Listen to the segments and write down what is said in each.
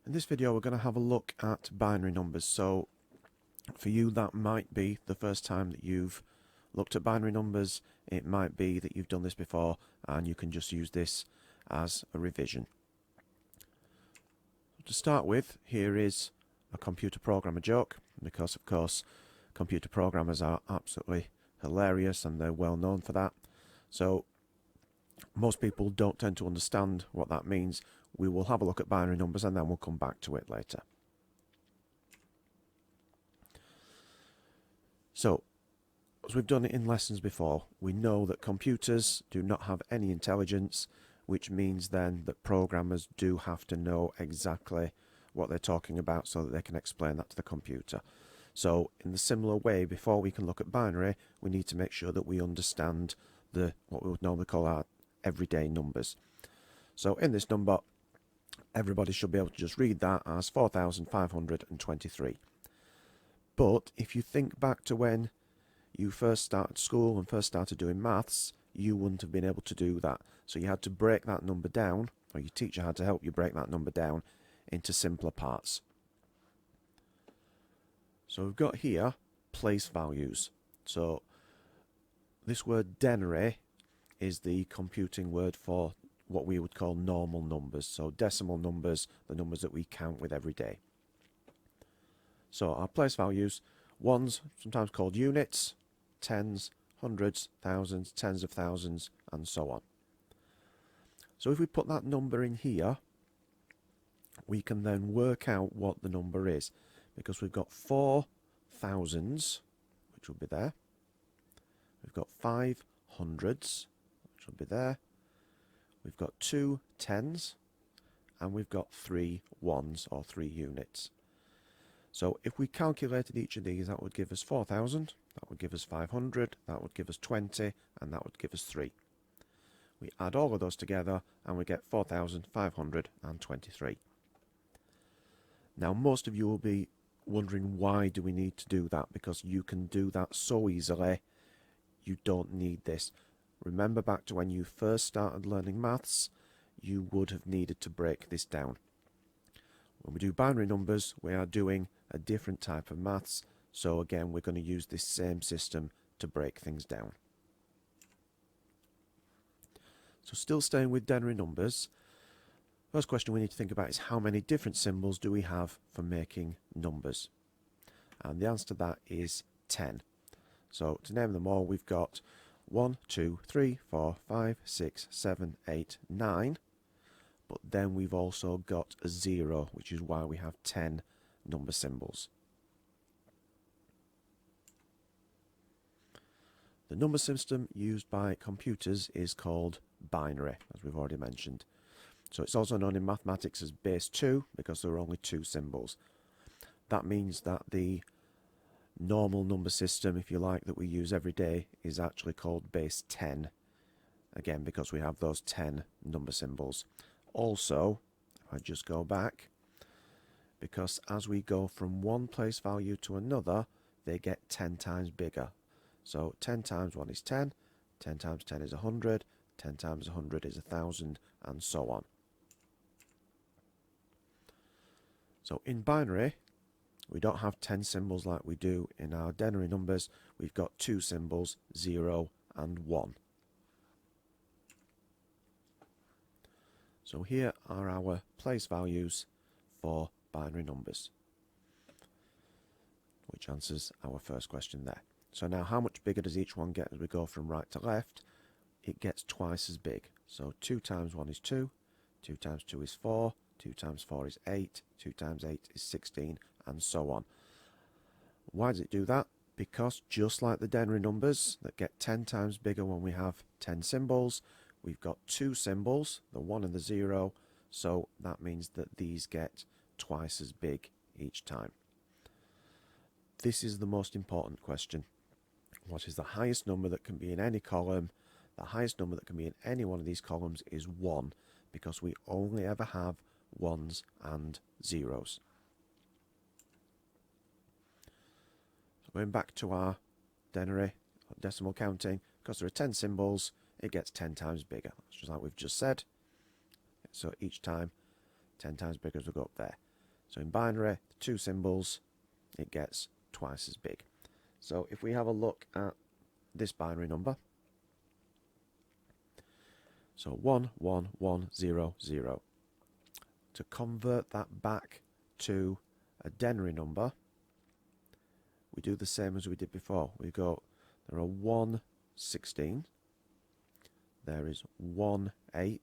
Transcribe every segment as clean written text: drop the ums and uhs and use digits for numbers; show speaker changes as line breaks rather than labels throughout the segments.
In this video we're going to have a look at binary numbers. So for you that might be the first time that you've looked at binary numbers. It might be that you've done this before and you can just use this as a revision. To start with, here is a computer programmer joke, because of course computer programmers are absolutely hilarious and they're well known for that. So most people don't tend to understand what that means. We will have a look at binary numbers and then we'll come back to it later. So, as we've done it in lessons before, we know that computers do not have any intelligence, which means then that programmers do have to know exactly what they're talking about so that they can explain that to the computer. So in the similar way, before we can look at binary, we need to make sure that we understand what we would normally call our everyday numbers. So in this number, everybody should be able to just read that as 4,523. But if you think back to when you first started school and first started doing maths, you wouldn't have been able to do that. So you had to break that number down, or your teacher had to help you break that number down into simpler parts. So we've got here place values. So this word denary is the computing word for what we would call normal numbers. So decimal numbers, the numbers that we count with every day. So our place values, ones, sometimes called units, tens, hundreds, thousands, tens of thousands, and so on. So if we put that number in here, we can then work out what the number is, because we've got 4 thousands, which will be there. We've got 5 hundreds, which will be there. We've got 2 tens, and we've got 3 ones, or 3 units. So if we calculated each of these, that would give us 4,000, that would give us 500, that would give us 20, and that would give us 3. We add all of those together and we get 4,523. Now most of you will be wondering, why do we need to do that? Because you can do that so easily. You don't need this. Remember back to when you first started learning maths, you would have needed to break this down. When we do binary numbers, we are doing a different type of maths, so again we're going to use this same system to break things down. So still staying with denary numbers, first question we need to think about is how many different symbols do we have for making numbers? And the answer to that is 10. So to name them all, we've got 1, 2, 3, 4, 5, 6, 7, 8, 9. But then we've also got a 0, which is why we have 10 number symbols. The number system used by computers is called binary, as we've already mentioned. So it's also known in mathematics as base 2, because there are only 2 symbols. That means that the normal number system, if you like, that we use every day is actually called base 10. Again, because we have those 10 number symbols. Also, if I just go back, because as we go from one place value to another, they get 10 times bigger. So 10 times 1 is 10, 10 times 10 is 100, 10 times 100 is 1,000, and so on. So in binary, we don't have 10 symbols like we do in our denary numbers. We've got 2 symbols, 0 and 1. So here are our place values for binary numbers, which answers our first question there. So now how much bigger does each one get as we go from right to left? It gets twice as big. So 2 times 1 is 2, 2 times 2 is 4, 2 times 4 is 8, 2 times 8 is 16, and so on. Why does it do that? Because just like the denary numbers that get 10 times bigger when we have 10 symbols, we've got 2 symbols, the 1 and the 0, so that means that these get twice as big each time. This is the most important question. What is the highest number that can be in any column? The highest number that can be in any one of these columns is 1, because we only ever have 1s and 0s. So going back to our denary decimal counting, because there are 10 symbols, it gets 10 times bigger. That's just like we've just said. So each time 10 times bigger as we go up there. So in binary, 2 symbols, it gets twice as big. So if we have a look at this binary number, so 11100. To convert that back to a denary number, we do the same as we did before. We go, there are 116, there is 18,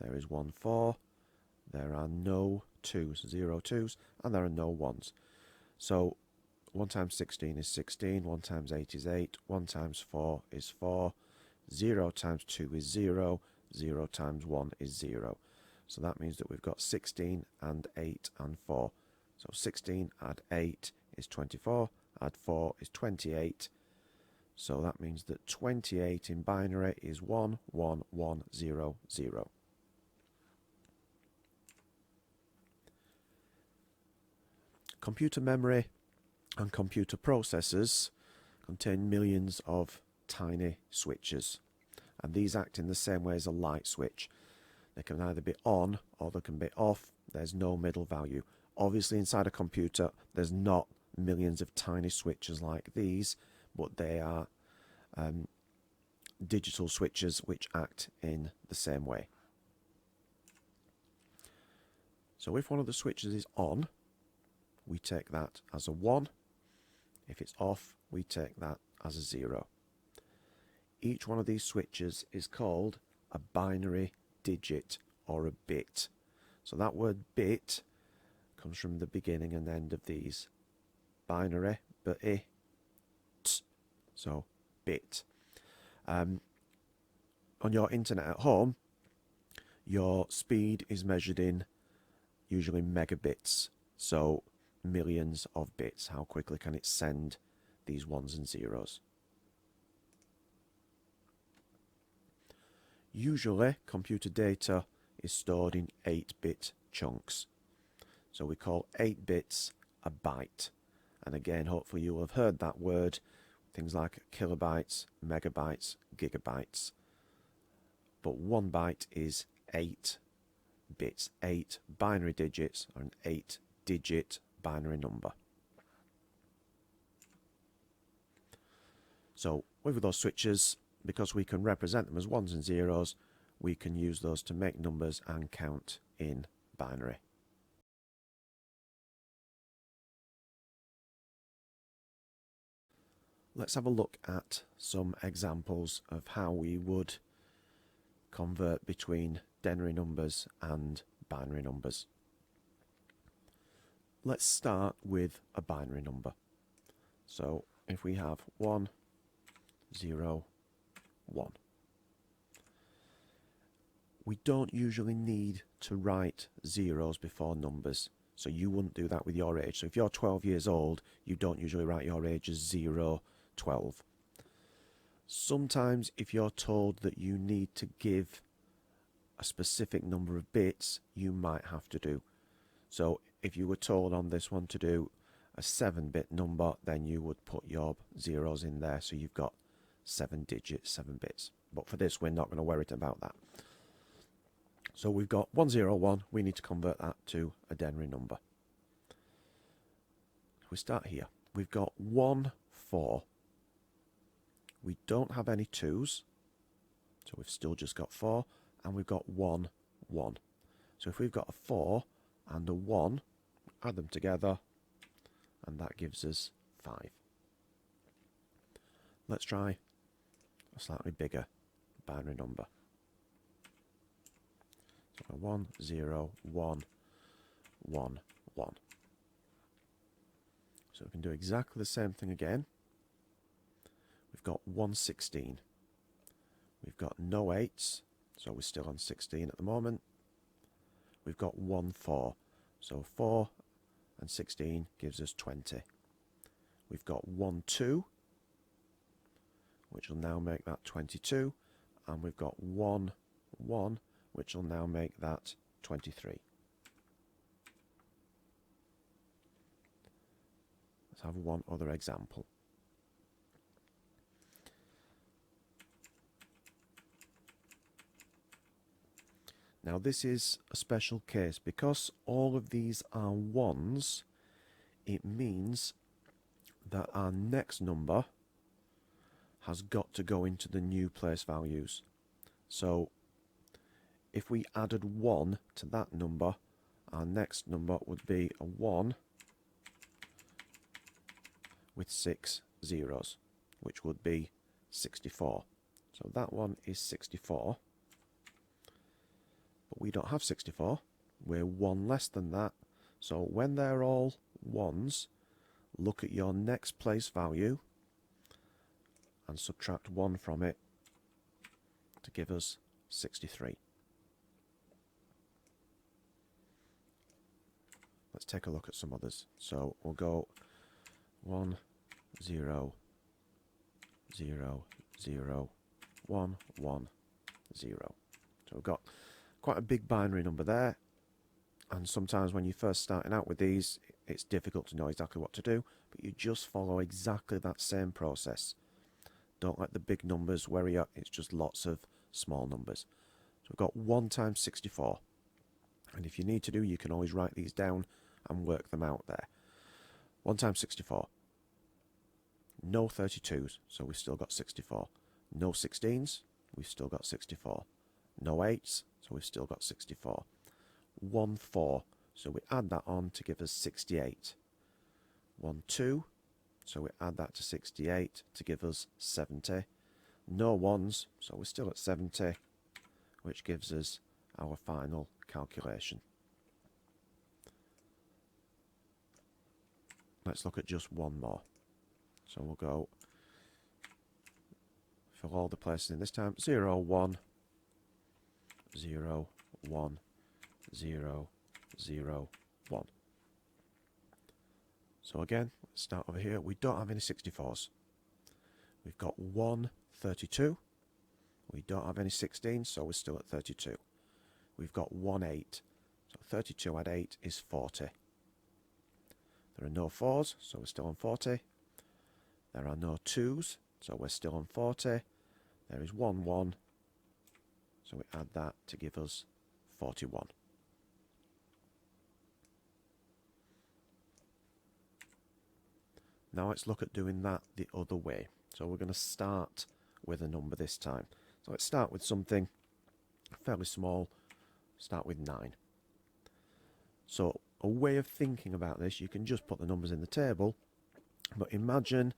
there is 14, there are no 2s, 0 2s, and there are no 1s. So 1 times 16 is 16, 1 times 8 is 8, 1 times 4 is 4, 0 times 2 is 0, 0 times 1 is 0. So that means that we've got 16 and 8 and 4. So 16 add 8 is 24, add 4 is 28. So that means that 28 in binary is 11100. Computer memory and computer processors contain millions of tiny switches, and these act in the same way as a light switch. They can either be on or they can be off. There's no middle value. Obviously inside a computer there's not millions of tiny switches like these, but they are digital switches which act in the same way. So if one of the switches is on, we take that as a 1. If it's off, we take that as a 0. Each one of these switches is called a binary digit or a bit. So that word bit comes from the beginning and end of these. Binary, but t. So bit. On your internet at home, your speed is measured in usually megabits. So millions of bits. How quickly can it send these ones and zeros? Usually computer data is stored in 8-bit chunks. So we call 8 bits a byte. And again, hopefully you'll have heard that word. Things like kilobytes, megabytes, gigabytes. But 1 byte is 8 bits, 8 binary digits, or an 8-digit binary number. So with those switches, because we can represent them as ones and zeros, we can use those to make numbers and count in binary. Let's have a look at some examples of how we would convert between denary numbers and binary numbers. Let's start with a binary number. So if we have 1, 0, 1. We don't usually need to write zeros before numbers, so you wouldn't do that with your age. So if you're 12 years old, you don't usually write your age as 0, 12. Sometimes if you're told that you need to give a specific number of bits, you might have to do. So if you were told on this one to do a 7-bit number, then you would put your zeros in there, so you've got 7 digits, 7 bits. But for this, we're not going to worry about that. So we've got 101, we need to convert that to a denary number. We start here. We've got 1, 4. We don't have any 2s, so we've still just got 4, and we've got 1, 1. So if we've got a 4 and a 1, add them together, and that gives us 5. Let's try a slightly bigger binary number. So 1, 0, 1, 1, 1. So we can do exactly the same thing again. We've got 116. We've got no 8s, so we're still on 16 at the moment. We've got 1, 4. So 4 and 16 gives us 20. We've got 1, 2, which will now make that 22. And we've got 1, 1, which will now make that 23. Let's have one other example. Now this is a special case because all of these are ones. It means that our next number has got to go into the new place values. So if we added 1 to that number, our next number would be a 1 with 6 zeros, which would be 64. So that one is 64. But we don't have 64. We're 1 less than that. So when they're all 1s, look at your next place value and subtract 1 from it to give us 63. Let's take a look at some others. So we'll go 1, 0, 0, 0, 1, 1, 0. So we've got quite a big binary number there, and sometimes when you're first starting out with these, it's difficult to know exactly what to do, but you just follow exactly that same process. Don't let the big numbers worry you, it's just lots of small numbers. So we've got 1 times 64, and if you need to do, you can always write these down and work them out there. 1 times 64. No 32s, so we've still got 64. No 16s, we've still got 64. No 8s, so we've still got 64. 1 4, so we add that on to give us 68. 1 2, so we add that to 68 to give us 70. No 1s, so we're still at 70, which gives us our final calculation. Let's look at just one more. So we'll go, fill all the places in this time, 0 1, 0 1, 0 0 1. So again, let's start over here. We don't have any 64s. We've got 1 32. We don't have any 16s, so we're still at 32. We've got 1 8. So 32 add 8 is 40. There are no 4s, so we're still on 40. There are no 2s, so we're still on 40. There is 1 1, so we add that to give us 41. Now let's look at doing that the other way. So we're going to start with a number this time. So let's start with something fairly small. Start with 9. So a way of thinking about this, you can just put the numbers in the table, but imagine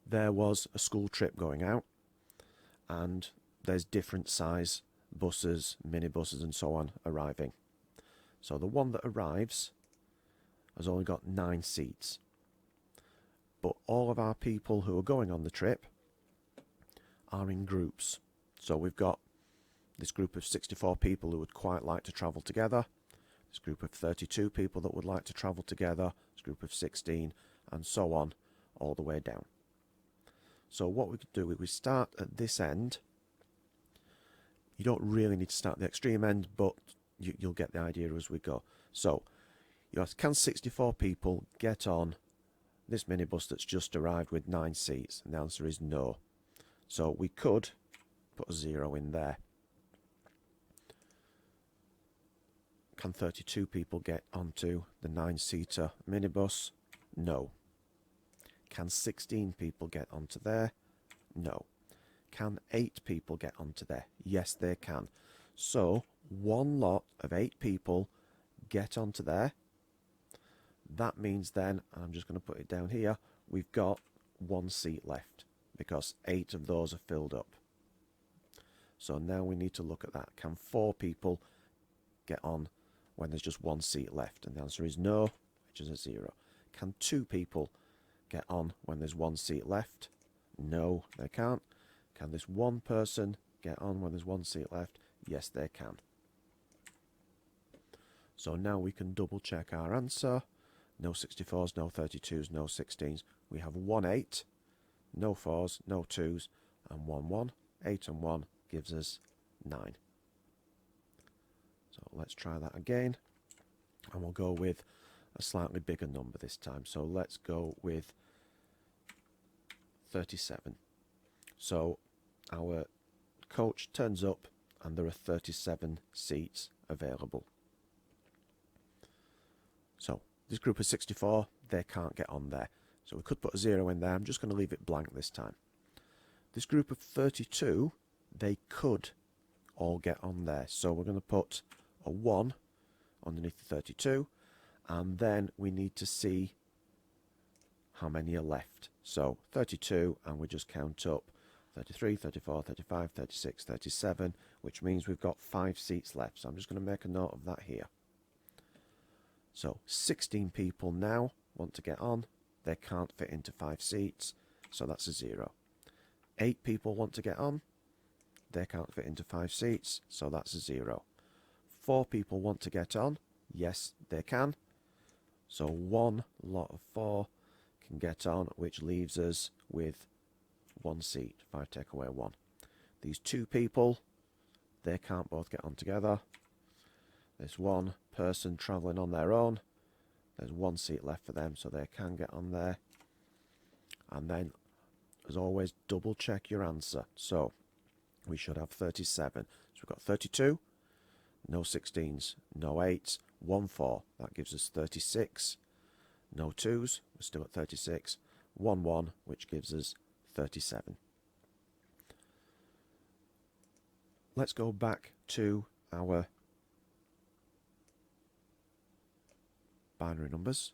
there was a school trip going out and there's different size buses, minibuses and so on arriving. So the one that arrives has only got 9 seats. But all of our people who are going on the trip are in groups. So we've got this group of 64 people who would quite like to travel together, this group of 32 people that would like to travel together, this group of 16, and so on, all the way down. So what we could do is we start at this end. You don't really need to start at the extreme end, but you'll get the idea as we go. So you ask, can 64 people get on this minibus that's just arrived with 9 seats? And the answer is no. So we could put a 0 in there. Can 32 people get onto the 9-seater minibus? No. Can 16 people get onto there? No. Can 8 people get onto there? Yes, they can. So one lot of 8 people get onto there. That means then, and I'm just going to put it down here, we've got 1 seat left because 8 of those are filled up. So now we need to look at that. Can 4 people get on when there's just 1 seat left? And the answer is no, which is a 0. Can 2 people get on when there's 1 seat left? No, they can't. Can this one person get on when there's 1 seat left? Yes, they can. So now we can double check our answer. No 64s, no 32s, no 16s. We have 1 8, no 4s, no 2s, and 1 1. 8 and 1 gives us 9. So let's try that again. And we'll go with a slightly bigger number this time. So let's go with 37. So our coach turns up and there are 37 seats available. So this group of 64, they can't get on there. So we could put a 0 in there. I'm just going to leave it blank this time. This group of 32, they could all get on there. So we're going to put a 1 underneath the 32, and then we need to see how many are left. So 32, and we just count up 33, 34, 35, 36, 37, which means we've got 5 seats left. So I'm just going to make a note of that here. So 16 people now want to get on. They can't fit into 5 seats, so that's a 0. 8 people want to get on. They can't fit into 5 seats, so that's a 0. 4 people want to get on. Yes, they can. So one lot of 4 can get on, which leaves us with 1 seat. If I take away 1. These 2 people, they can't both get on together. There's 1 person travelling on their own. There's 1 seat left for them, so they can get on there. And then, as always, double check your answer. So we should have 37. So we've got 32, no 16s, no 8s, 1 4. That gives us 36. No 2s, we're still at 36. 1 1, which gives us 37. Let's go back to our binary numbers.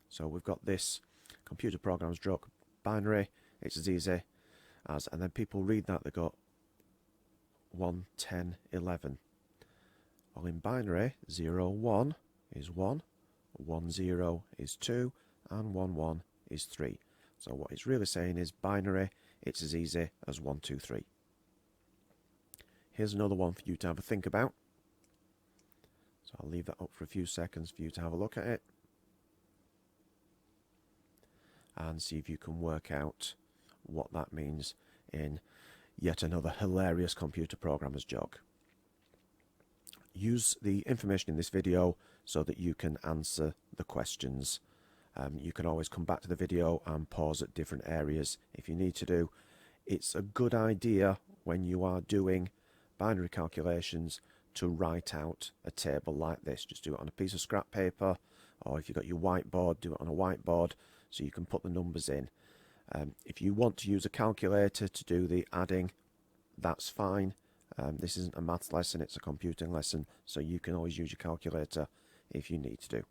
So we've got this computer program stroke binary. It's as easy as, and then people read that, they go 1, 10, 11. Well, in binary, 0, 1 is 1, 1, 0 is 2, and 1, 1 is 3. So what it's really saying is binary, it's as easy as 1, 2, 3. Here's another one for you to have a think about. So I'll leave that up for a few seconds for you to have a look at it and see if you can work out what that means in yet another hilarious computer programmer's joke. Use the information in this video so that you can answer the questions. You can always come back to the video and pause at different areas if you need to do. It's a good idea when you are doing binary calculations to write out a table like this. Just do it on a piece of scrap paper, or if you've got your whiteboard, do it on a whiteboard so you can put the numbers in. If you want to use a calculator to do the adding, that's fine. This isn't a maths lesson, it's a computing lesson, so you can always use your calculator if you need to do.